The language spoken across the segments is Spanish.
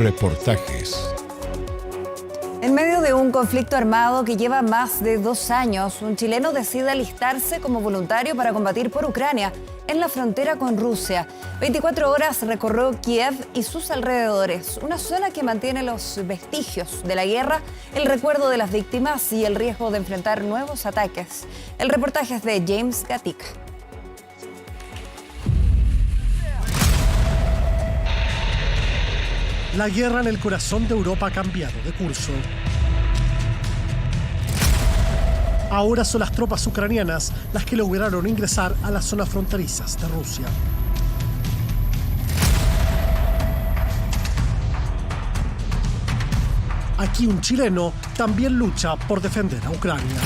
Reportajes. En medio de un conflicto armado que lleva más de 2 años, un chileno decide alistarse como voluntario para combatir por Ucrania, en la frontera con Rusia. 24 horas recorrió Kiev y sus alrededores, una zona que mantiene los vestigios de la guerra, el recuerdo de las víctimas y el riesgo de enfrentar nuevos ataques. El reportaje es de James Gatica. La guerra en el corazón de Europa ha cambiado de curso. Ahora son las tropas ucranianas las que lograron ingresar a las zonas fronterizas de Rusia. Aquí un chileno también lucha por defender a Ucrania.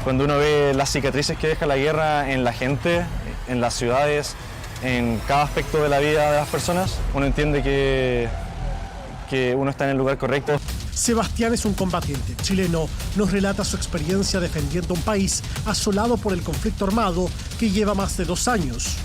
Cuando uno ve las cicatrices que deja la guerra en la gente, en las ciudades, en cada aspecto de la vida de las personas, uno entiende que uno está en el lugar correcto. Sebastián es un combatiente chileno. Nos relata su experiencia defendiendo un país asolado por el conflicto armado que lleva más de 2 años.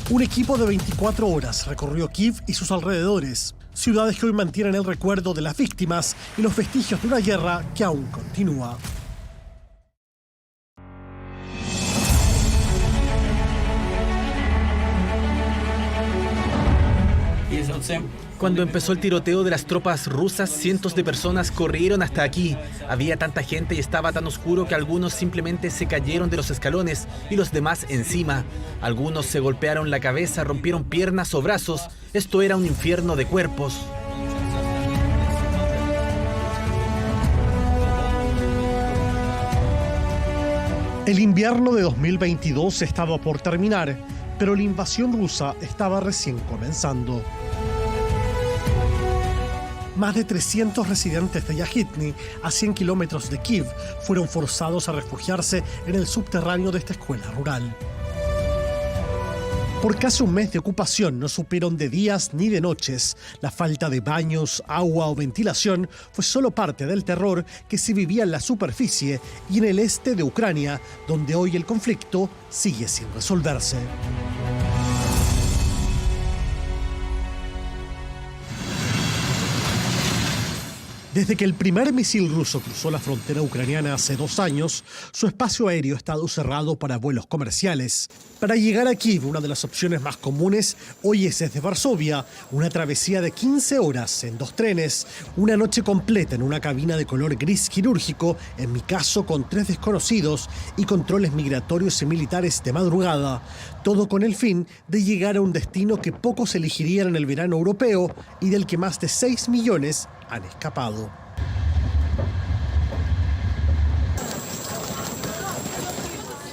Un equipo de 24 horas recorrió Kiev y sus alrededores, ciudades que hoy mantienen el recuerdo de las víctimas y los vestigios de una guerra que aún continúa. Cuando empezó el tiroteo de las tropas rusas, cientos de personas corrieron hasta aquí. Había tanta gente y estaba tan oscuro que algunos simplemente se cayeron de los escalones y los demás encima. Algunos se golpearon la cabeza, rompieron piernas o brazos. Esto era un infierno de cuerpos. El invierno de 2022 estaba por terminar, pero la invasión rusa estaba recién comenzando. Más de 300 residentes de Yahitny, a 100 kilómetros de Kiev, fueron forzados a refugiarse en el subterráneo de esta escuela rural. Por casi un mes de ocupación no supieron de días ni de noches. La falta de baños, agua o ventilación fue solo parte del terror que se vivía en la superficie y en el este de Ucrania, donde hoy el conflicto sigue sin resolverse. Desde que el primer misil ruso cruzó la frontera ucraniana hace 2 años, su espacio aéreo ha estado cerrado para vuelos comerciales. Para llegar a Kiev, una de las opciones más comunes hoy es desde Varsovia, una travesía de 15 horas en 2 trenes, una noche completa en una cabina de color gris quirúrgico, en mi caso con 3 desconocidos y controles migratorios y militares de madrugada. Todo con el fin de llegar a un destino que pocos elegirían en el verano europeo y del que más de 6 millones han escapado.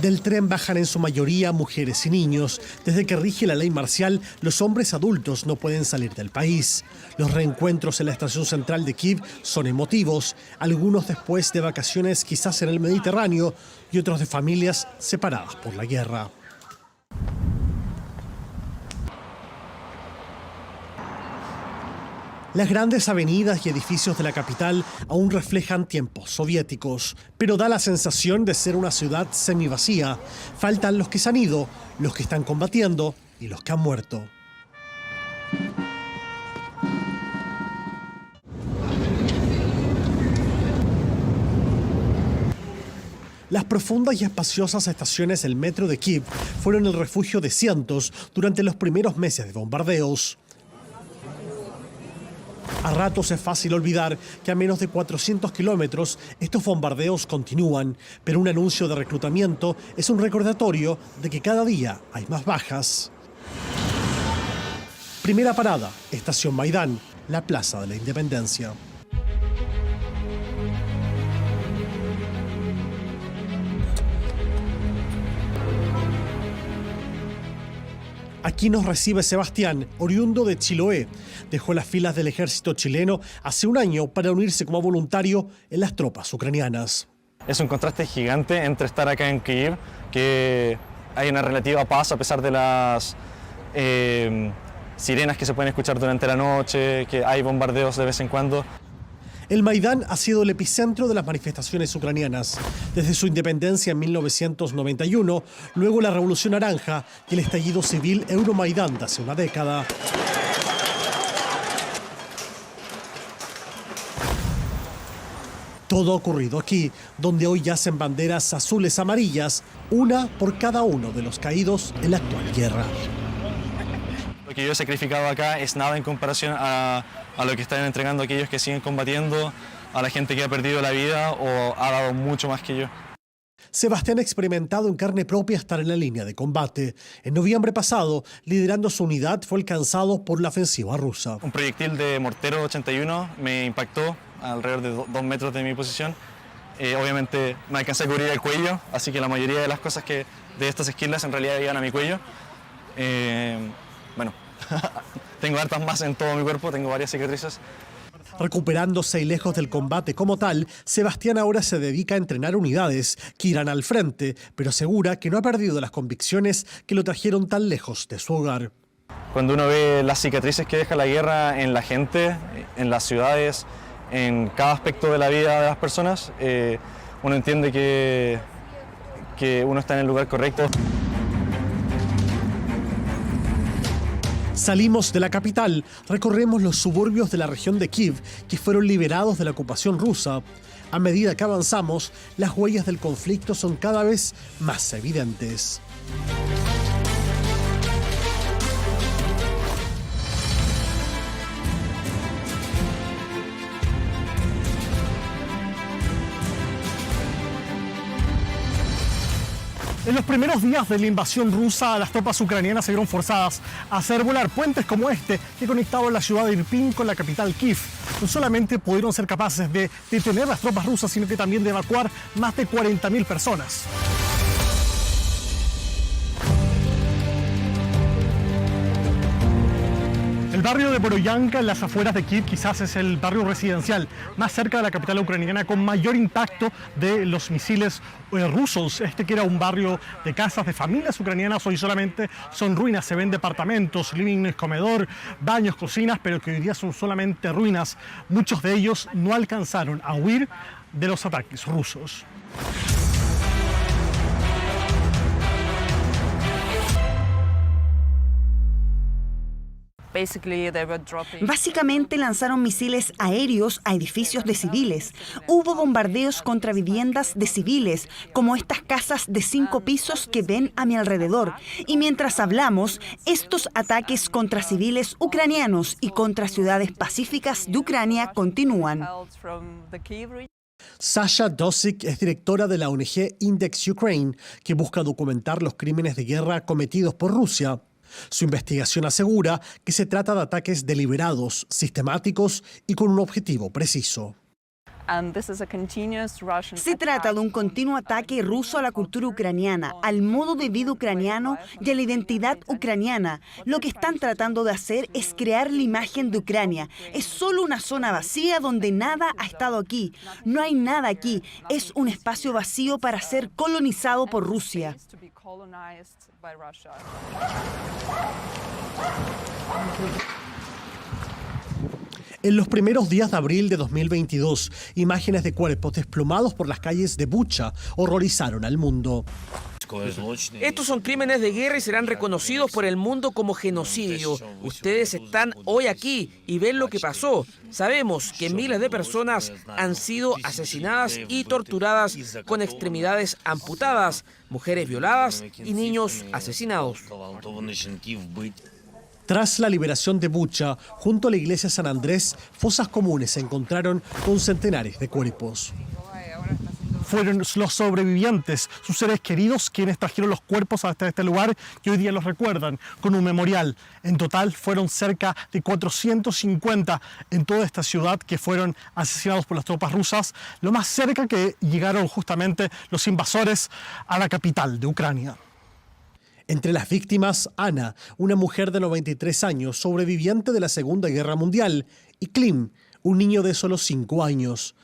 Del tren bajan en su mayoría mujeres y niños. Desde que rige la ley marcial, los hombres adultos no pueden salir del país. Los reencuentros en la estación central de Kiev son emotivos, algunos después de vacaciones quizás en el Mediterráneo y otros de familias separadas por la guerra. Las grandes avenidas y edificios de la capital aún reflejan tiempos soviéticos, pero da la sensación de ser una ciudad semivacía. Faltan los que se han ido, los que están combatiendo y los que han muerto. Las profundas y espaciosas estaciones del metro de Kiev fueron el refugio de cientos durante los primeros meses de bombardeos. A ratos es fácil olvidar que a menos de 400 kilómetros estos bombardeos continúan, pero un anuncio de reclutamiento es un recordatorio de que cada día hay más bajas. Primera parada, Estación Maidán, la Plaza de la Independencia. Aquí nos recibe Sebastián, oriundo de Chiloé. Dejó las filas del ejército chileno hace 1 año para unirse como voluntario en las tropas ucranianas. Es un contraste gigante entre estar acá en Kiev, que hay una relativa paz a pesar de las sirenas que se pueden escuchar durante la noche, que hay bombardeos de vez en cuando. El Maidán ha sido el epicentro de las manifestaciones ucranianas. Desde su independencia en 1991, luego la Revolución Naranja y el estallido civil Euromaidán de hace una década. Todo ha ocurrido aquí, donde hoy yacen banderas azules amarillas, una por cada uno de los caídos en la actual guerra. Lo que yo he sacrificado acá es nada en comparación a lo que están entregando aquellos que siguen combatiendo, a la gente que ha perdido la vida o ha dado mucho más que yo. Sebastián ha experimentado en carne propia estar en la línea de combate. En noviembre pasado, liderando su unidad, fue alcanzado por la ofensiva rusa. Un proyectil de mortero 81 me impactó alrededor de 2 metros de mi posición. Obviamente me alcancé a cubrir el cuello, así que la mayoría de las cosas de estas esquilas en realidad llegan a mi cuello. Bueno, tengo hartas más en todo mi cuerpo, tengo varias cicatrices. Recuperándose y lejos del combate como tal, Sebastián ahora se dedica a entrenar unidades que irán al frente, pero asegura que no ha perdido las convicciones que lo trajeron tan lejos de su hogar. Cuando uno ve las cicatrices que deja la guerra en la gente, en las ciudades, en cada aspecto de la vida de las personas, uno entiende que uno está en el lugar correcto. Salimos de la capital, recorremos los suburbios de la región de Kiev, que fueron liberados de la ocupación rusa. A medida que avanzamos, las huellas del conflicto son cada vez más evidentes. En los primeros días de la invasión rusa, las tropas ucranianas se vieron forzadas a hacer volar puentes como este que conectaban la ciudad de Irpin con la capital Kiev. No solamente pudieron ser capaces de detener las tropas rusas, sino que también de evacuar más de 40.000 personas. El barrio de Boroyanka, en las afueras de Kiev, quizás es el barrio residencial más cerca de la capital ucraniana con mayor impacto de los misiles rusos. Este que era un barrio de casas de familias ucranianas, hoy solamente son ruinas. Se ven departamentos, living, comedor, baños, cocinas, pero que hoy día son solamente ruinas. Muchos de ellos no alcanzaron a huir de los ataques rusos. Básicamente lanzaron misiles aéreos a edificios de civiles. Hubo bombardeos contra viviendas de civiles, como estas casas de 5 pisos que ven a mi alrededor. Y mientras hablamos, estos ataques contra civiles ucranianos y contra ciudades pacíficas de Ucrania continúan. Sasha Dosik es directora de la ONG Index Ukraine, que busca documentar los crímenes de guerra cometidos por Rusia. Su investigación asegura que se trata de ataques deliberados, sistemáticos y con un objetivo preciso. Se trata de un continuo ataque ruso a la cultura ucraniana, al modo de vida ucraniano y a la identidad ucraniana. Lo que están tratando de hacer es crear la imagen de Ucrania. Es solo una zona vacía donde nada ha estado aquí. No hay nada aquí. Es un espacio vacío para ser colonizado por Rusia. En los primeros días de abril de 2022, imágenes de cuerpos desplomados por las calles de Bucha horrorizaron al mundo. Estos son crímenes de guerra y serán reconocidos por el mundo como genocidio. Ustedes están hoy aquí y ven lo que pasó. Sabemos que miles de personas han sido asesinadas y torturadas con extremidades amputadas, mujeres violadas y niños asesinados. Tras la liberación de Bucha, junto a la iglesia San Andrés, fosas comunes se encontraron con centenares de cuerpos. Fueron los sobrevivientes, sus seres queridos, quienes trajeron los cuerpos hasta este lugar y hoy día los recuerdan con un memorial. En total fueron cerca de 450 en toda esta ciudad que fueron asesinados por las tropas rusas, lo más cerca que llegaron justamente los invasores a la capital de Ucrania. Entre las víctimas, Ana, una mujer de 93 años, sobreviviente de la Segunda Guerra Mundial, y Klim, un niño de solo 5 años.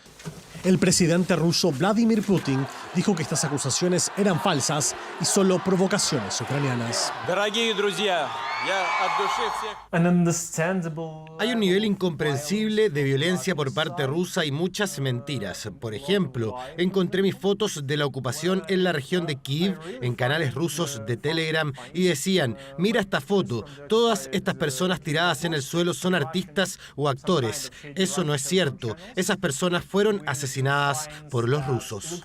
El presidente ruso Vladimir Putin Dijo que estas acusaciones eran falsas y solo provocaciones ucranianas. Hay un nivel incomprensible de violencia por parte rusa y muchas mentiras. Por ejemplo, encontré mis fotos de la ocupación en la región de Kiev en canales rusos de Telegram y decían: mira esta foto, todas estas personas tiradas en el suelo son artistas o actores. Eso no es cierto. Esas personas fueron asesinadas por los rusos.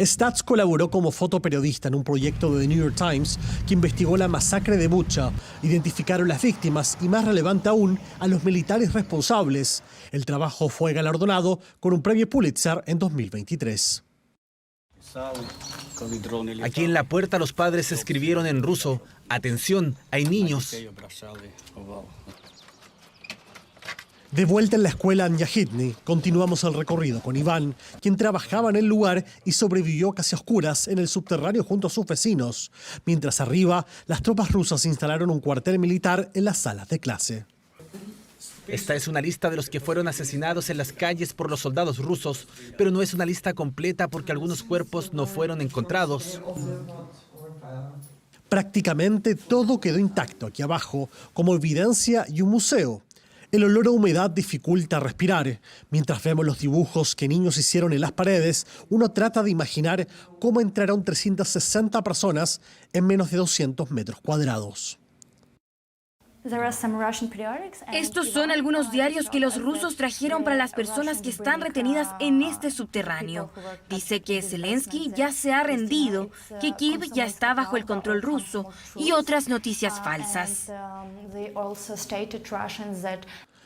Stats colaboró como fotoperiodista en un proyecto de The New York Times que investigó la masacre de Bucha. Identificaron las víctimas y, más relevante aún, a los militares responsables. El trabajo fue galardonado con un premio Pulitzer en 2023. Aquí en la puerta los padres escribieron en ruso: atención, hay niños. De vuelta en la escuela en Yahidny, continuamos el recorrido con Iván, quien trabajaba en el lugar y sobrevivió casi a oscuras en el subterráneo junto a sus vecinos. Mientras arriba, las tropas rusas instalaron un cuartel militar en las salas de clase. Esta es una lista de los que fueron asesinados en las calles por los soldados rusos, pero no es una lista completa porque algunos cuerpos no fueron encontrados. Prácticamente todo quedó intacto aquí abajo, como evidencia y un museo. El olor a humedad dificulta respirar. Mientras vemos los dibujos que niños hicieron en las paredes, uno trata de imaginar cómo entraron 360 personas en menos de 200 metros cuadrados. Estos son algunos diarios que los rusos trajeron para las personas que están retenidas en este subterráneo. Dice que Zelensky ya se ha rendido, que Kiev ya está bajo el control ruso y otras noticias falsas.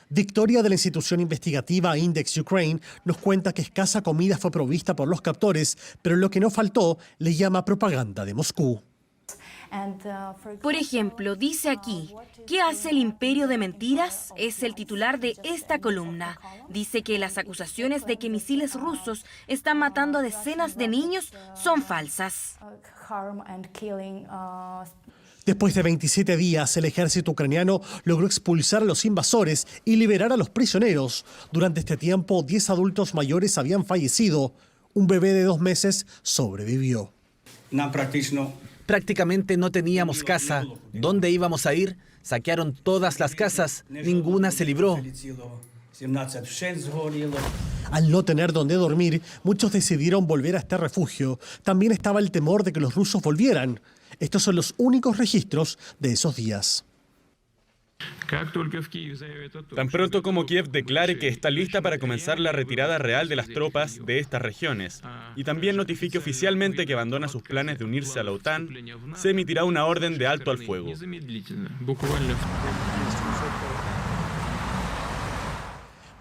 Victoria de la institución investigativa Index Ukraine nos cuenta que escasa comida fue provista por los captores, pero lo que no faltó le llama propaganda de Moscú. Por ejemplo, dice aquí: ¿qué hace el imperio de mentiras? Es el titular de esta columna. Dice que las acusaciones de que misiles rusos están matando a decenas de niños son falsas. Después de 27 días, el ejército ucraniano logró expulsar a los invasores y liberar a los prisioneros. Durante este tiempo, 10 adultos mayores habían fallecido. Un bebé de 2 meses sobrevivió. Prácticamente no teníamos casa. ¿Dónde íbamos a ir? Saquearon todas las casas. Ninguna se libró. Al no tener dónde dormir, muchos decidieron volver a este refugio. También estaba el temor de que los rusos volvieran. Estos son los únicos registros de esos días. Tan pronto como Kiev declare que está lista para comenzar la retirada real de las tropas de estas regiones y también notifique oficialmente que abandona sus planes de unirse a la OTAN, se emitirá una orden de alto al fuego.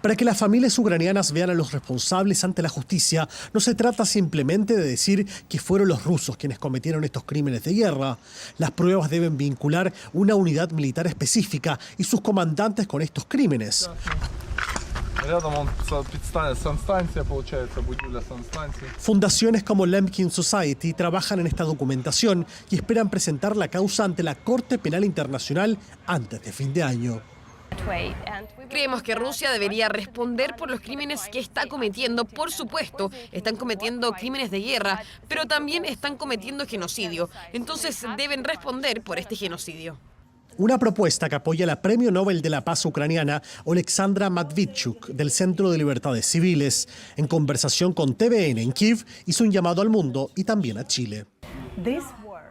Para que las familias ucranianas vean a los responsables ante la justicia, no se trata simplemente de decir que fueron los rusos quienes cometieron estos crímenes de guerra. Las pruebas deben vincular una unidad militar específica y sus comandantes con estos crímenes. Fundaciones como Lemkin Society trabajan en esta documentación y esperan presentar la causa ante la Corte Penal Internacional antes de fin de año. Creemos que Rusia debería responder por los crímenes que está cometiendo. Por supuesto, están cometiendo crímenes de guerra, pero también están cometiendo genocidio. Entonces deben responder por este genocidio. Una propuesta que apoya la Premio Nobel de la Paz ucraniana Oleksandra Matvichuk del Centro de Libertades Civiles. En conversación con TVN en Kiev, hizo un llamado al mundo y también a Chile.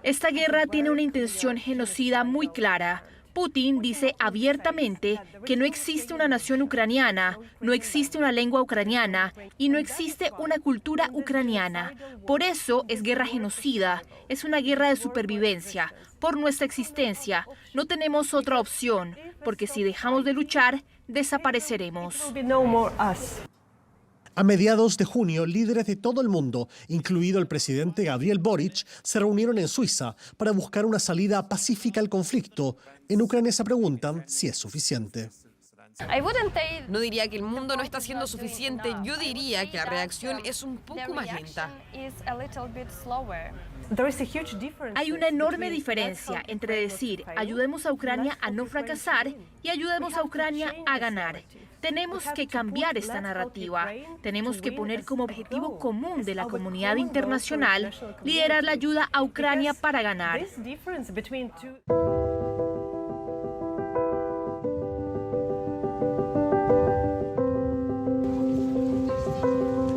Esta guerra tiene una intención genocida muy clara. Putin dice abiertamente que no existe una nación ucraniana, no existe una lengua ucraniana y no existe una cultura ucraniana. Por eso es guerra genocida, es una guerra de supervivencia. Por nuestra existencia, no tenemos otra opción, porque si dejamos de luchar, desapareceremos. A mediados de junio, líderes de todo el mundo, incluido el presidente Gabriel Boric, se reunieron en Suiza para buscar una salida pacífica al conflicto. En Ucrania se preguntan si es suficiente. No diría que el mundo no está siendo suficiente, yo diría que la reacción es un poco más lenta. Hay una enorme diferencia entre decir ayudemos a Ucrania a no fracasar y ayudemos a Ucrania a ganar. Tenemos que cambiar esta narrativa. Tenemos que poner como objetivo común de la comunidad internacional liderar la ayuda a Ucrania para ganar.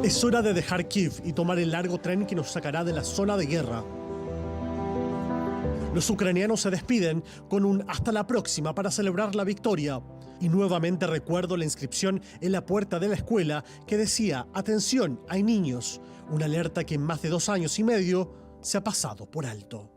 Es hora de dejar Kiev y tomar el largo tren que nos sacará de la zona de guerra. Los ucranianos se despiden con un hasta la próxima para celebrar la victoria. Y nuevamente recuerdo la inscripción en la puerta de la escuela que decía: atención, hay niños. Una alerta que en más de 2 años y medio se ha pasado por alto.